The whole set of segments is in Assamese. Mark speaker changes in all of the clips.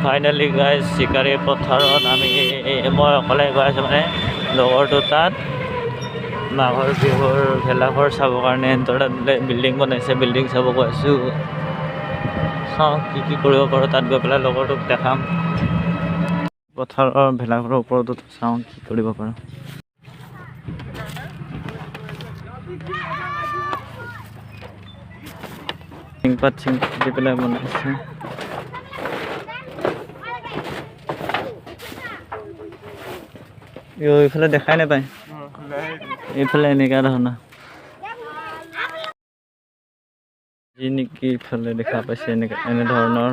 Speaker 1: ফাইনেলি গাইজ চিকাৰী পথাৰত মই অকলে গৈ আছোঁ মানে লগৰটো তাত মাঘৰ বিহুৰ ভেলাঘৰ চাবৰ কাৰণে সিহঁতৰ তাত বিল্ডিং বনাইছে, বিল্ডিং চাব গৈ আছোঁ। চাওঁ কি কৰিব পাৰোঁ, তাত গৈ পেলাই লগৰটোক দেখাম। পথাৰৰ ভেলাঘৰৰ ওপৰতো চাওঁ কি কৰিব পাৰোঁ। টিংপাত দি পেলাই বনাইছে। এইফালে দেখাই নাপায়, এইফালে এনেকুৱা ধৰণৰ যি নেকি ইফালে দেখা পাইছে এনেধৰণৰ।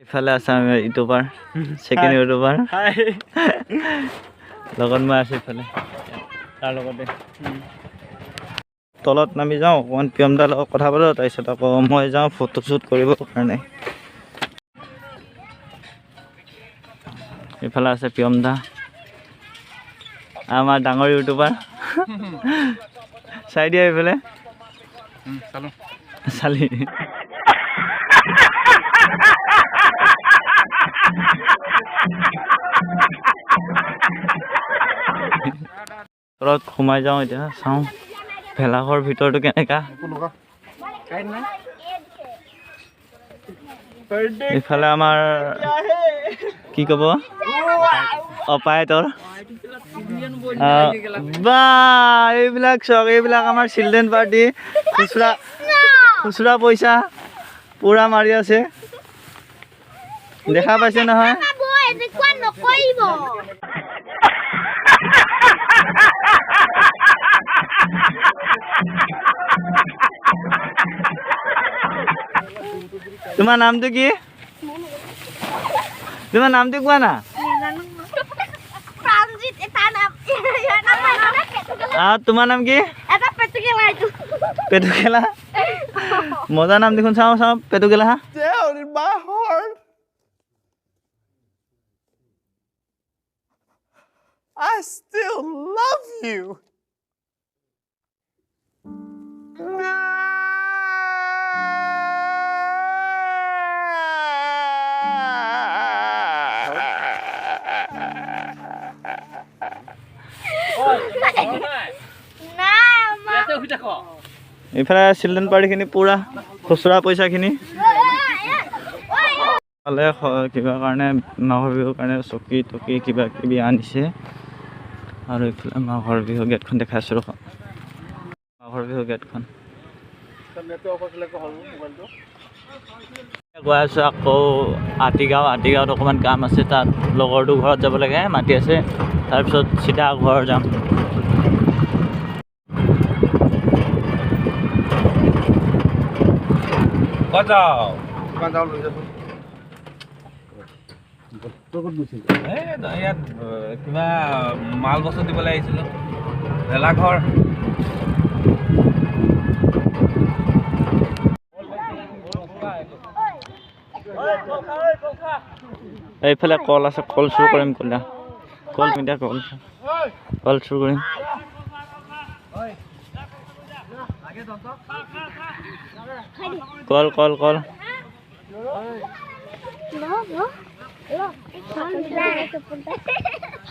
Speaker 1: ইফালে আছে আমি ইউটিউবাৰ, ছেকেণ্ড ইউটিউবাৰ লগত মই আছোঁ ইফালে তাৰ লগতে। তলত নামি যাওঁ, অকণমান প্ৰিয়মদাৰ লগত কথা পাতোঁ, তাৰপিছত আকৌ মই যাওঁ ফটোশ্বুট কৰিবৰ কাৰণে। এইফালে আছে প্ৰিয়মদা, আমাৰ ডাঙৰ ইউটিউবাৰ। চাই দিয়া এইফালে চালি। তলত সোমাই যাওঁ এতিয়া, চাওঁ ভেলাঘৰ ভিতৰটো কেনেকা। এইফালে আমাৰ কি ক'ব অপাৰেটৰ বা এইবিলাক চক, এইবিলাক আমাৰ চিলড্ৰেন পাৰ্টি খুচুৰা পইচা পুৰা মাৰি আছে, দেখা পাইছে নহয়। তোমাৰ নামটো কি? তোমাৰ নামটো কোৱা না। তোমাৰ নাম কি? পেটুকেলা। মজা নাম দেখোন, চাওঁ চাওঁ পেটুকেলা।
Speaker 2: I still love you.
Speaker 1: এইফালে চিলড্ৰেন পাৰ্টিখিনি পুৰা খুচুৰা পইচাখিনি ফালে কিবা কাৰণে মাঘৰ বিহুৰ কাৰণে চকী টকী কিবা কিবি আনিছে। আৰু এইফালে মাঘৰ বিহু গেটখন দেখাইছোঁ ৰখ, মাঘৰ বিহু গেটখন গৈ আছোঁ। আকৌ আতিগাঁৱত অকণমান কাম আছে, তাত লগৰটো ঘৰত যাব লাগে, মাতি আছে, তাৰপিছত চিধা ঘৰ যাম।
Speaker 3: ইয়াত কিবা মাল বস্তু দিবলৈ আহিছিলোঁ, ভেলাঘৰ।
Speaker 1: এইফালে কল আছে, কল চুৰ কৰিম, কল চুৰ কৰিম। কল কল কল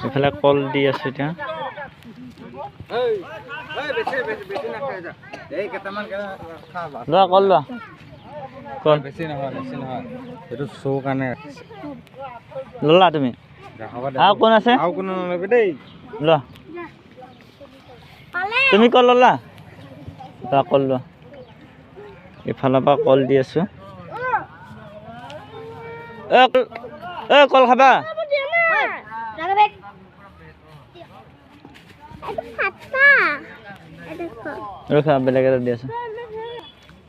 Speaker 1: এইফালে কল দি আছো এতিয়া। লোৱা কল, লোৱা কল।
Speaker 3: বেছি নহয় এইটো শ্ব' কাৰণে
Speaker 1: ল'লা তুমি? আৰু কোন আছে?
Speaker 3: আৰু কোনো নল'বি দেই।
Speaker 1: লোৱা তুমি কল ল'লা? লোৱা কল লোৱা। এইফালৰ পৰা কল দি আছো। কল খাবা? ৰখা বেলেগ এটা দি আছো।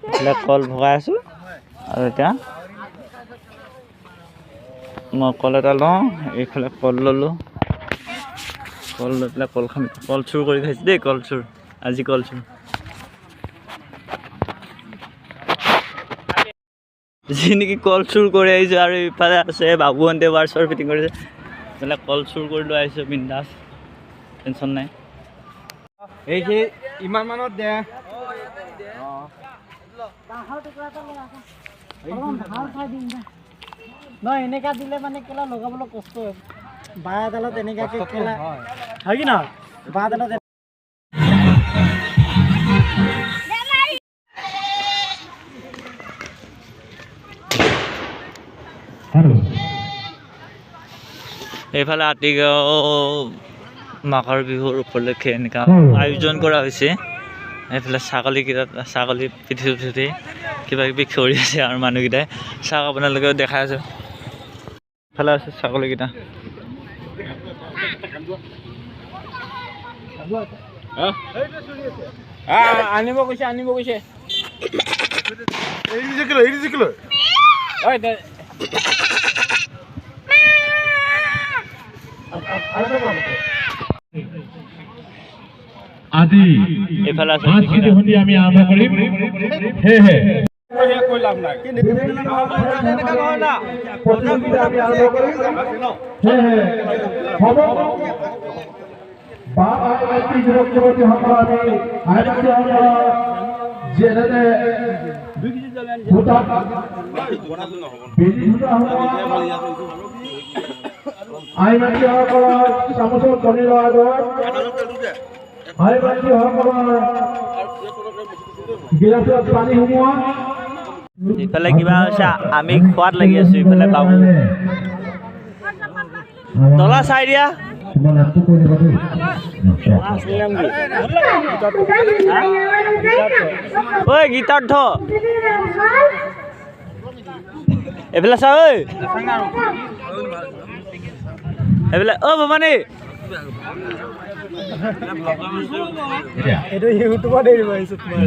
Speaker 1: এইফালে কল ভগাই আছো আৰু এতিয়া মই কল এটা লওঁ। এইফালে কল ল'লোঁ, কল লৈ পেলাই কল খাম। কল চুৰ কৰি খাইছোঁ দেই, কল চুৰ আজি, কল চুৰ। যি নেকি কল চুৰ কৰি আহিছোঁ। আৰু ইফালে আছে বাবুহঁতে ৱাৰ্চৰ ফিটিং কৰিছে, এইফালে কল চুৰ কৰি লৈ আহিছোঁ বিন্দাছ। টেনশ্যন নাই।
Speaker 3: এই যে ইমান মানত দে
Speaker 4: নহয় এনেকা দিলে মানে কেলা লগাবলৈ কষ্ট হয় বাঁহ এডালত এনেকাকে কেলা হয় কি নহয় বাঁহ এডালত
Speaker 1: এইফালে আতিগাঁও মাঘৰ বিহুৰ উপলক্ষে এনেকুৱা আয়োজন কৰা হৈছে। এইফালে ছাগলী পিঠি কিবা কিবি খৰি আছে আৰু মানুহকেইটাই চাওক আপোনালোকেও দেখাই আছে। এইফালে আছে ছাগলীকেইটা।
Speaker 3: আনিব কৈছে
Speaker 5: আজি
Speaker 1: এইফালে আছে
Speaker 5: আমি আৰম্ভ কৰিম সেয়েহে চামুচত কণী লোৱাৰ আগত গিলাচত পানী সোমোৱা।
Speaker 1: ইফালে কিবা হৈছে আমি খোৱাত লাগি আছো। ইফালে বাবু তলা চাই দিয়া ঐ গীতাৰ্থ এইফালে চা ঐ এইফালে অ ভৱানী
Speaker 4: এইটো ইউটিউবত এৰিব আহিছোঁ তোমাৰ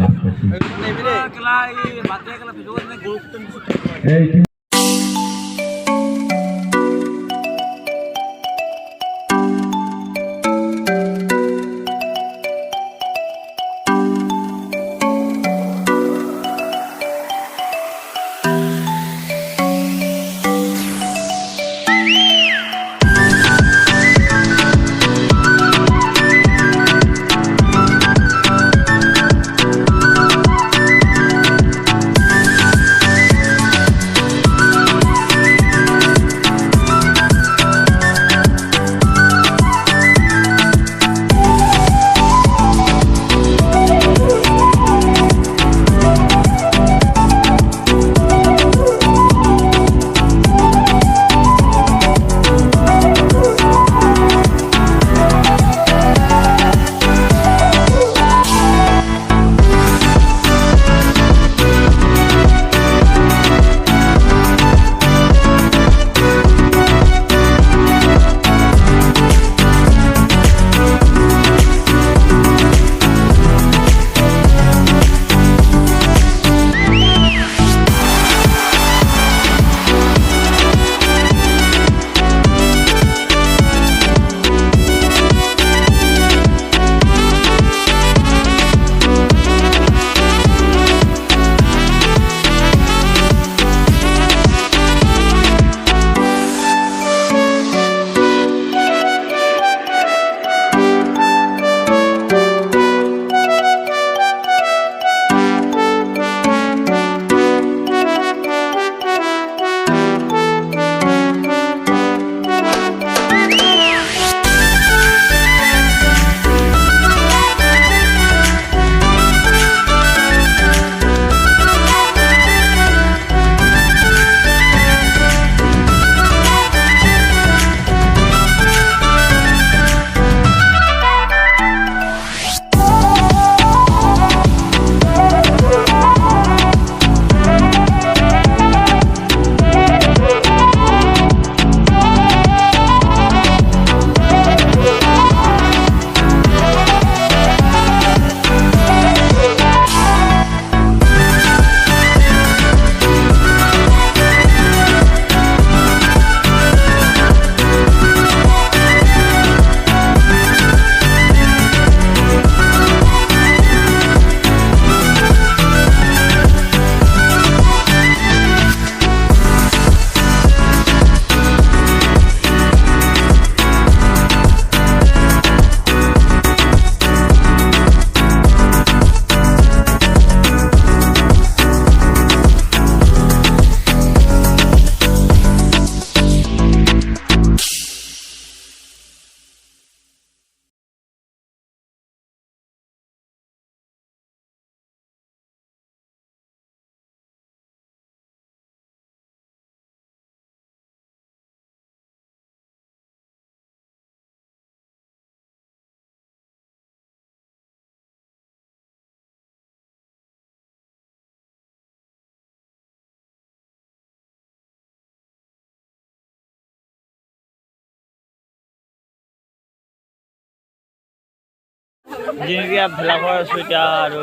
Speaker 1: যেনেকৈ ভেলাঘৰ আছোঁ এতিয়া আৰু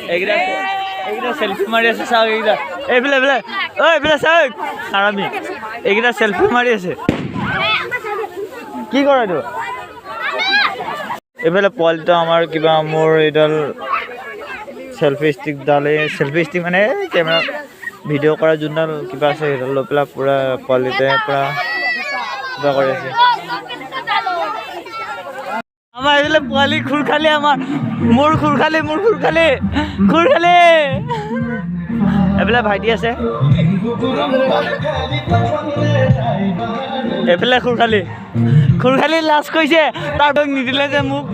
Speaker 1: এইকেইটা চেল্ফি মাৰি আছে চাওক এইকেইটা এইফালে এইফালে চাওক হাৰামি এইকেইটা চেল্ফি মাৰি আছে কি কৰে এইটো এইফালে পোৱালিটো আমাৰ কিবা মোৰ এইডাল চেল্ফি ষ্টিক মানে কেমেৰা ভিডিঅ' কৰা যোনডাল কিবা আছে সেইডাল লৈ পেলাই পূৰা পোৱালিটোৱে পূৰা কিবা কৰি আছে আমাৰ এইফালে পোৱালি খুৰ খালি আমাৰ মোৰ খুৰ খালি এইফালে ভাইটি আছে এইফালে খুৰ খালি লাজ কৰিছে তাৰ নিদিলে যে মোক